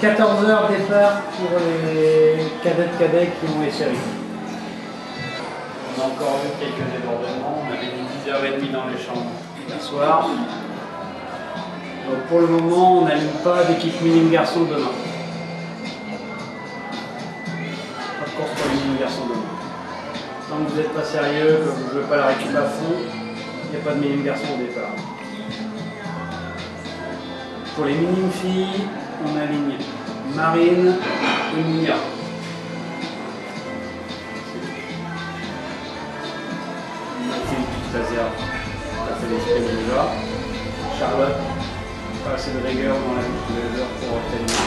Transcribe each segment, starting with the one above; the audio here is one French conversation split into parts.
14 heures départ pour les cadets qui ont les séries. On a encore eu quelques débordements, on avait mis 10h30 dans les chambres hier soir. Donc pour le moment, on n'allume pas d'équipe minime garçon demain. Pas de course pour les minime garçons demain. Tant que vous n'êtes pas sérieux, que vous ne jouez pas la récup à fond, il n'y a pas de minime garçon au départ. Pour les minimes filles, on aligne Marine et Mia. Mathilde, toute réserve, t'as fait l'esprit déjà. Charlotte, pas assez de rigueur dans la vie tous les heures pour obtenir.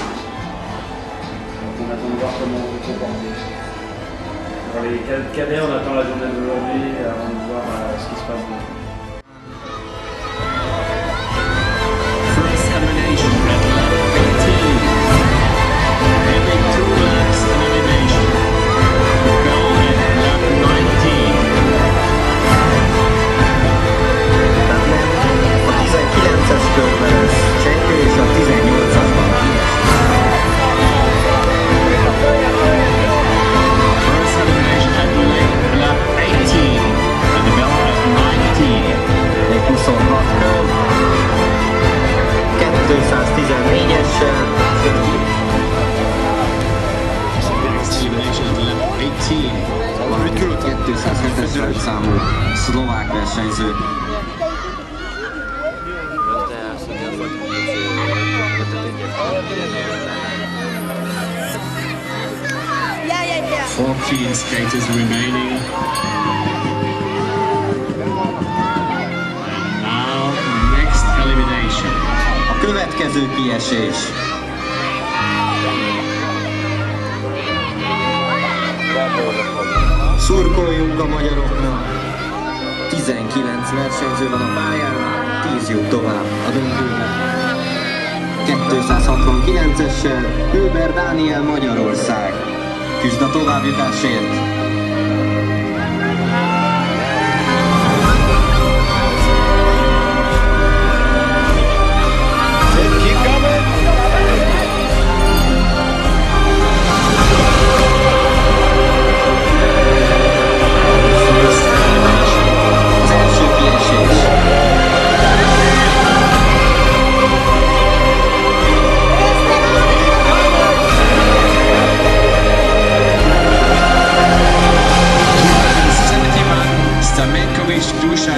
Donc on attend de voir comment on va se comporter. Pour les cadets, on attend la journée d'aujourd'hui avant de voir ce qui se passe demain. Számú szlovák versenyző. Yeah. 14 skaters remaining. And now, next elimination. A következő kiesés. Szurkoljunk a magyaroknak! 19 versenyző van a pályán, 10 jut tovább a döntőbe. 269-essel Hőber Dániel Magyarország. Küzd a továbbjutásért!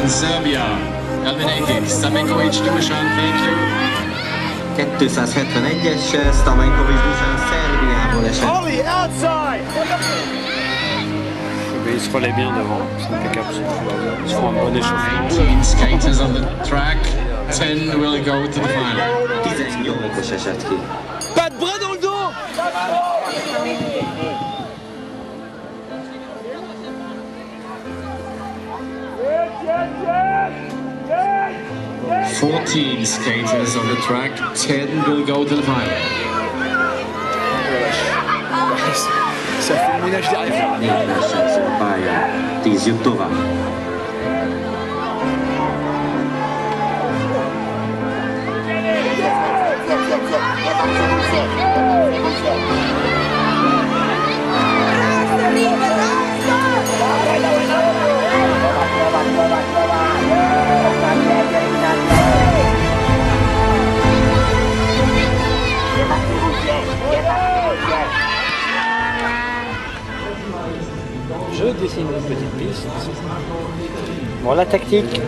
Serbia eliminated. Stamenkovic Dusan, thank you. 271-essel Stamenkovic Dusan Szerbiából esett. Ollie outside! Il se relaie bien devant, c'est impeccable. Ils font un bon échauffement. 19 skaters on the track, 10 will go to the final. 18-os esett ki. Pas de bras dans le dos! 14 skaters on the track, 10 will go to the final. Ça fait le ménage derrière. 4 versenyző a pályán, 10 jut tovább. Je dessine une petite piste. Bon, la tactique,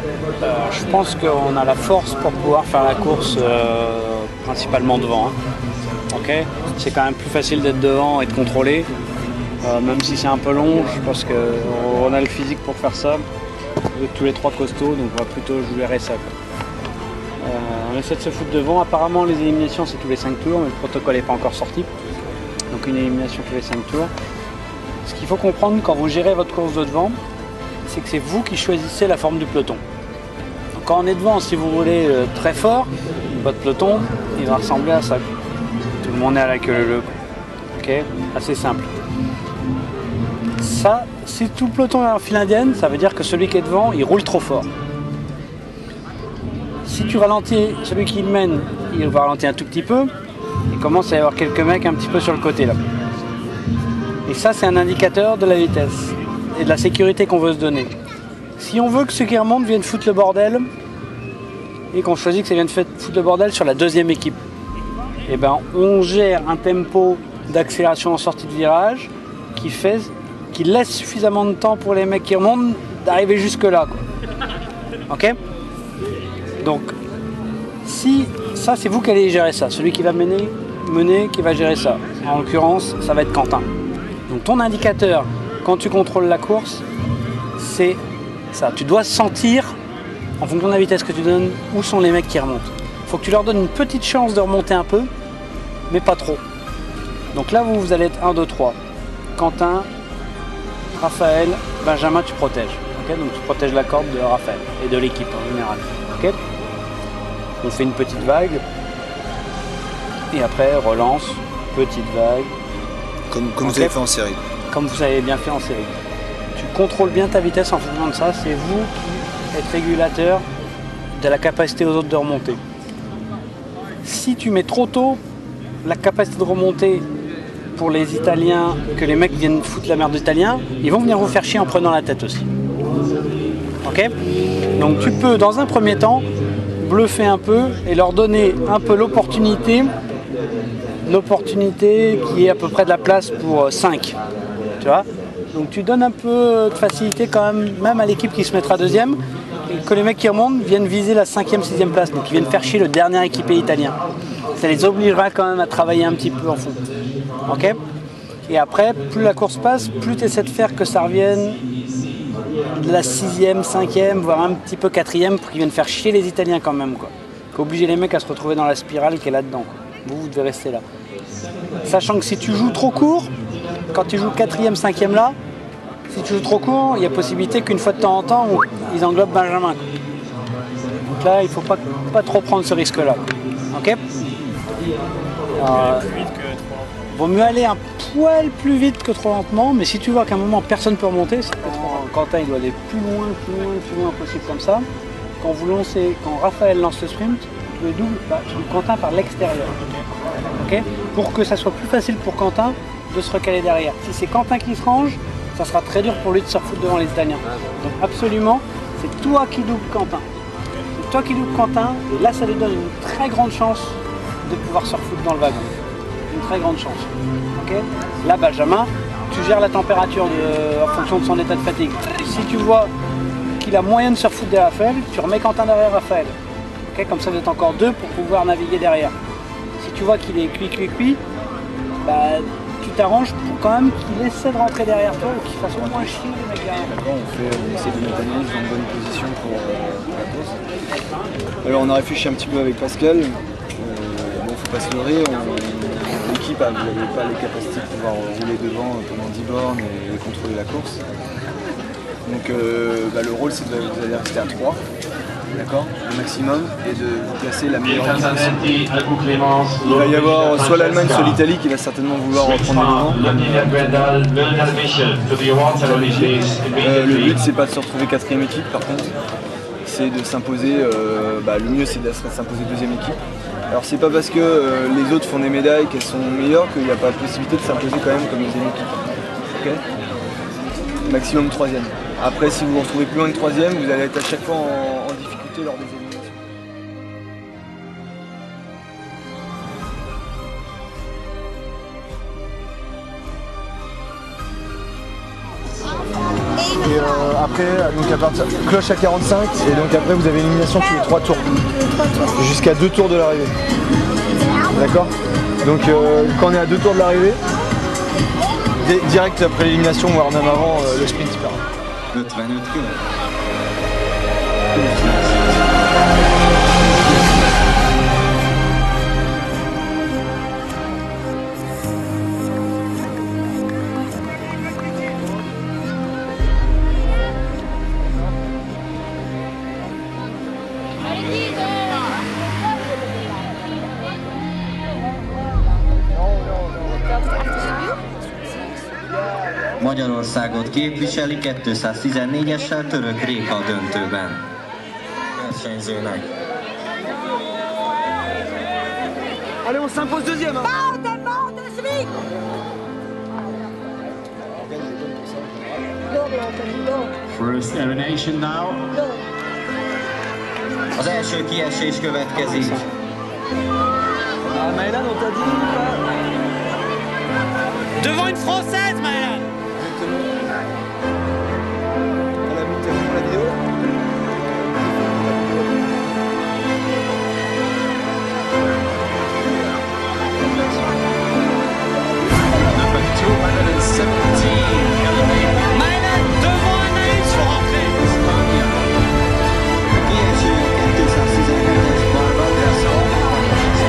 je pense qu'on a la force pour pouvoir faire la course principalement devant. Okay, c'est quand même plus facile d'être devant et de contrôler, même si c'est un peu long. Je pense qu'on a le physique pour faire ça. Vous êtes tous les trois costauds, donc on va plutôt jouer ça. On essaie de se foutre devant. Apparemment, les éliminations, c'est tous les 5 tours, mais le protocole n'est pas encore sorti. Donc une élimination tous les 5 tours. Ce qu'il faut comprendre quand vous gérez votre course de devant, c'est que c'est vous qui choisissez la forme du peloton. Donc quand on est devant, si vous voulez très fort, votre peloton, il va ressembler à ça. Tout le monde est à la queue leu. Ok, assez simple. Ça, si tout le peloton est en file indienne, ça veut dire que celui qui est devant, il roule trop fort. Si tu ralentis, celui qui le mène, il va ralentir un tout petit peu. Et Il commence à y avoir quelques mecs un petit peu sur le côté là. Et ça, c'est un indicateur de la vitesse et de la sécurité qu'on veut se donner. Si on veut que ceux qui remontent viennent foutre le bordel et qu'on choisit que ça vienne foutre le bordel sur la deuxième équipe, et ben on gère un tempo d'accélération en sortie de virage qui laisse suffisamment de temps pour les mecs qui remontent d'arriver jusque là. Ok? Donc, si ça, c'est vous qui allez gérer ça. Celui qui va mener, qui va gérer ça. En l'occurrence, ça va être Quentin. Donc ton indicateur, quand tu contrôles la course, c'est ça. Tu dois sentir, en fonction de la vitesse que tu donnes, où sont les mecs qui remontent. Il faut que tu leur donnes une petite chance de remonter un peu, mais pas trop. Donc là, vous allez être 1, 2, 3. Quentin, Raphaël, Benjamin, tu protèges. Okay, donc tu protèges la corde de Raphaël et de l'équipe en général. Okay, on fait une petite vague. Et après, relance, petite vague. Comme vous avez fait en série. Comme vous avez bien fait en série. Tu contrôles bien ta vitesse en fonction de ça. C'est vous qui êtes régulateur de la capacité aux autres de remonter. Si tu mets trop tôt la capacité de remonter pour les Italiens, que les mecs viennent foutre la merde des Italiens, ils vont venir vous faire chier en prenant la tête aussi. Ok? Donc tu peux, dans un premier temps, bluffer un peu et leur donner un peu l'opportunité qui est à peu près de la place pour 5. Tu vois? Donc tu donnes un peu de facilité quand même à l'équipe qui se mettra deuxième, et que les mecs qui remontent viennent viser la 5e, 6e place, donc ils viennent faire chier le dernier équipé italien. Ça les obligera quand même à travailler un petit peu en fond. Ok? Et après, plus la course passe, plus tu essaies de faire que ça revienne de la 6e, 5e, voire un petit peu 4e, pour qu'ils viennent faire chier les Italiens quand même, quoi. Qu'obliger les mecs à se retrouver dans la spirale qui est là-dedans, quoi. Vous devez rester là. Sachant que si tu joues trop court, quand tu joues 4e, 5e là, si tu joues trop court, il y a possibilité qu'une fois de temps en temps, ils englobent Benjamin, quoi. Donc là, il ne faut pas trop prendre ce risque-là. Ok? Vaut mieux aller un poil plus vite que trop lentement, mais si tu vois qu'à un moment personne ne peut remonter, c'est peut-être Quentin il doit aller plus loin possible comme ça. Quand Raphaël lance le sprint, tu le doubles Quentin par l'extérieur. Okay? Pour que ça soit plus facile pour Quentin de se recaler derrière. Si c'est Quentin qui se range, ça sera très dur pour lui de se refoutre devant les Italiens. Donc absolument, c'est toi qui doubles Quentin. C'est toi qui doubles Quentin, et là ça lui donne une très grande chance de pouvoir se refoutre dans le wagon. Une très grande chance. Okay? Là, Benjamin, tu gères la température en fonction de son état de fatigue. Si tu vois qu'il a moyen de se refoutre derrière Raphaël, tu remets Quentin derrière Raphaël. Okay? Comme ça, vous êtes encore deux pour pouvoir naviguer derrière. Si tu vois qu'il est cuit, bah, tu t'arranges pour quand même qu'il essaie de rentrer derrière toi ou qu'il fasse au moins chier les mecs derrière. On essaie de mettre Agnès dans une bonne position pour la course. Alors on a réfléchi un petit peu avec Pascal. Faut pas se leurrer, l'équipe n'avait pas les capacités de pouvoir rouler devant pendant 10 bornes et contrôler la course. Donc le rôle c'est d'aller rester à 3, d'accord, le maximum, et de vous placer la meilleure équipe. Il va y avoir soit l'Allemagne, soit l'Italie qui va certainement vouloir prendre le devant. Le but c'est pas de se retrouver 4e équipe par contre, c'est de s'imposer, le mieux c'est de s'imposer 2e équipe. Alors c'est pas parce que les autres font des médailles qu'elles sont meilleures qu'il n'y a pas de possibilité de s'imposer quand même comme une deuxième équipe. Okay, maximum 3e. Après si vous vous retrouvez plus loin de 3e, vous allez être à chaque fois en difficulté lors des éliminations. Et après, donc à partir cloche à 45, et donc après vous avez élimination tous les 3 tours. Jusqu'à 2 tours de l'arrivée. D'accord? Donc quand on est à 2 tours de l'arrivée, direct après l'élimination, voire même avant, le sprint se perd. 55 km. Magyarországot képviseli 214-essel Török Réka a döntőben. Versenyzőnek. Allez, on s'impose deuxième. Hein. Monte, Smith. First elimination now. Az első kiesés következik. Maëlan, on t'a dit Devant une Française, Maëlan. Elle a mis la vidéo. Number 217 eliminated. Maëlan, devant Anaïs, faut rentrer. Kieső 217-es Barbarossa. Next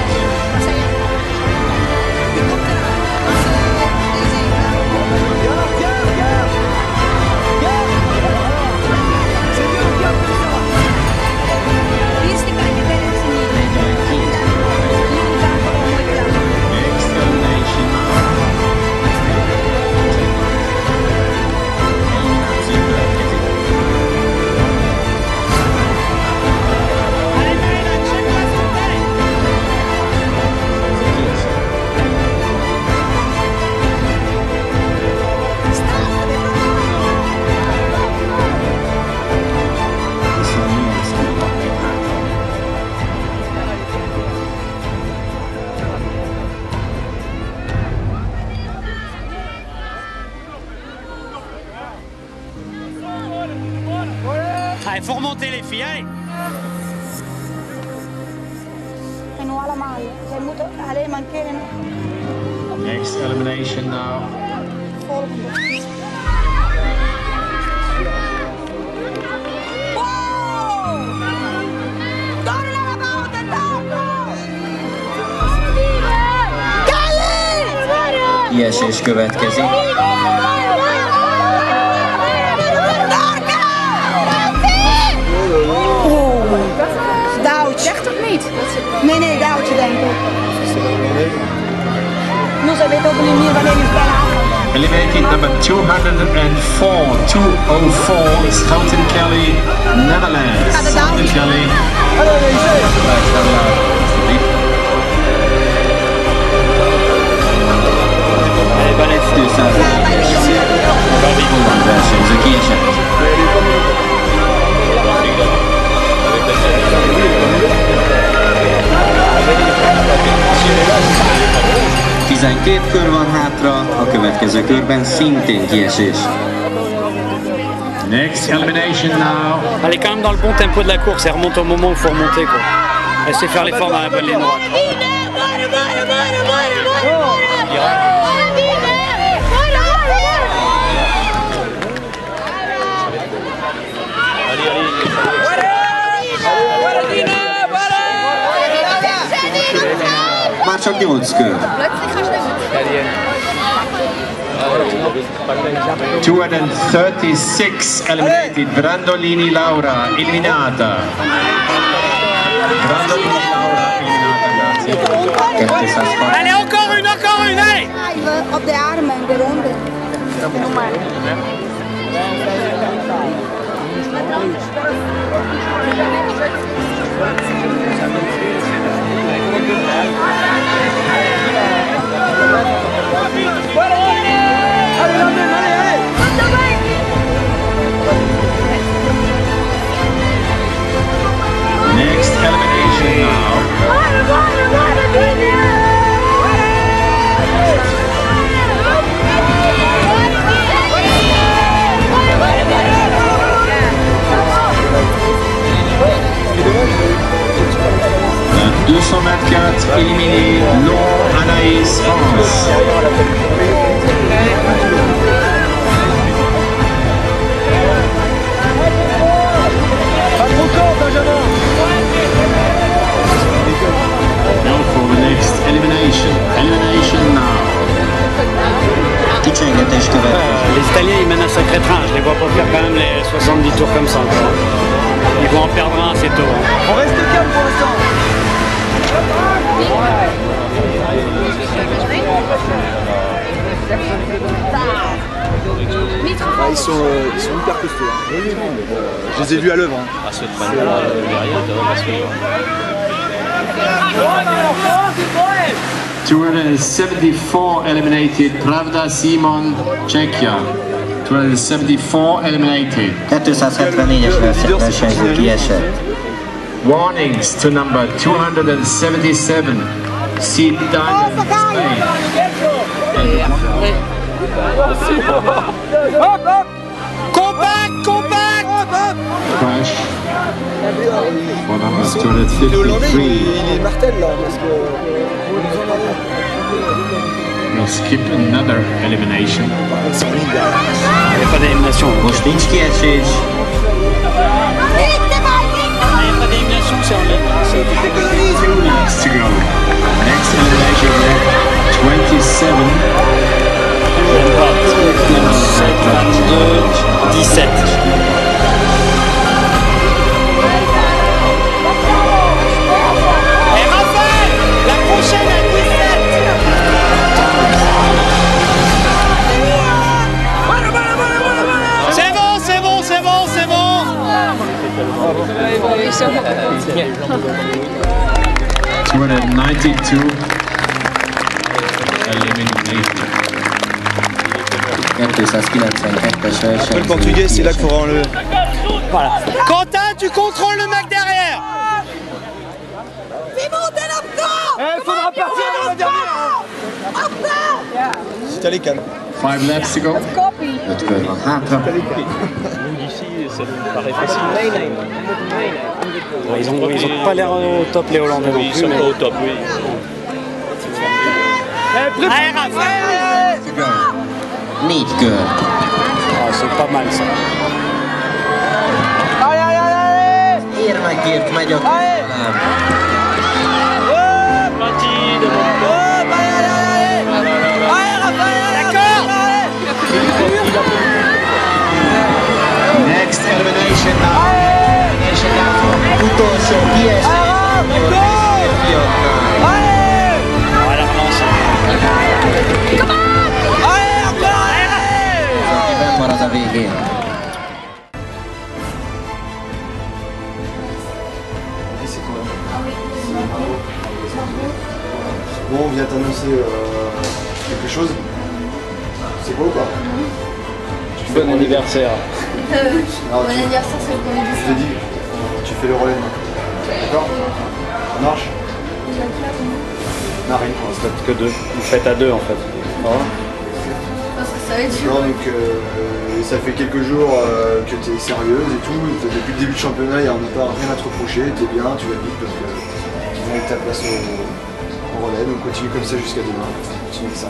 elimination now. Allez, Maëlan, chaque fois son taille. Allez, faut remonter les filles, allez. En nu allemaal. Zij moeten alleen maar een keer in Next elimination now. volgende. Wow! Torna la volta, torna! Kelly! Kiesés következik. Douwtje. Echt of niet? Nee, douwtje denk ik. Nu ze weet ook niet meer wanneer je spel aankomt. Eliminated number 204. 204 is Houghton Kelly, Netherlands. Gaat het down? Houghton Kelly. Allez, balèze. 200 versenyző kiesett. 12 kör van hátra, a következő körben szintén kiesés. Next elimination now. Elle est quand même dans le bon tempo de la course, elle remonte au moment où il faut remonter, quoi. Elle sait faire l'effort dans la bonne ligne droite. Már csak 8 kör. 236 eliminated. Brandolini Laura eliminata. Brandolini Laura eliminata, grazie. 206. Allez, encore une, allez! Op de armen, eronder. Doe maar. Next elimination now. La 224 éliminé Laure Anaïs France. Pas trop court, Benjamin. Now for the next elimination. Elimination now. Kicsengetés következik. Les Italiens, ils mènent un sacré train, je les vois pas faire quand même les 70 tours comme ça encore. Ils vont en perdre un assez tôt. On reste calme pour l'instant. Ah, ils sont hyper costauds. Hein. Je les ai vus à l'œuvre. Hein. 274 eliminated, Pravda Simon, Czechia. 274 eliminated. 274-es versenyző kiesett. Warnings to number 277, Sid Diamond, Spain. Crash for number 253. Il est martel là parce que nous en avons. We'll skip another elimination. Il n'y a pas d'élimination. Most nincs kiesés. Il n'y a pas d'élimination, c'est en ligne. 2 minutes to go. Next elimination left 27. 22, 17. Et Raphaël, la prochaine à 17. C'est bon, c'est bon, c'est bon, c'est bon. 292 eliminated. 292-es versenyző. Le portugais, c'est là qu'il faudra enlever. Voilà. Quentin, tu contrôles le mec derrière. Il faudra partir dans la dernière. Si t'as les cannes. 5 laps to go. 5 kör van hátra. Ils ont pas l'air au top, les Hollandais non plus. Ils sont pas au top, oui. Allez, Raphaël. 4 kör. Ah, c'est pas mal ça. Érmekért megy a küzdelem. Next elimination now. Utolsó kiesés. Voilà, relance. Aki benn marad a végén. Bon, on vient t'annoncer quelque chose. C'est quoi ou pas? Bon anniversaire. Alors, Bon anniversaire, c'est le premier je t'ai dit, tu fais le relais maintenant. D'accord? Ça marche? Marine. On se fait que deux. Vous faites à deux en fait. Parce que ça va être dur. Non, donc ça fait quelques jours que tu es sérieuse et tout. Depuis le début du championnat, on n'a pas rien à te reprocher. Tu es bien, tu vas vite parce que tu viens avec ta place au relais. Donc continue comme ça jusqu'à demain. Continue avec ça.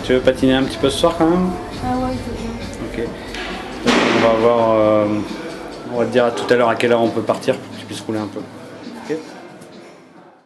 Tu veux patiner un petit peu ce soir quand même? Ah ouais, il faut bien. Ok. On va voir. On va te dire à tout à l'heure à quelle heure on peut partir pour que tu puisses rouler un peu. Ok.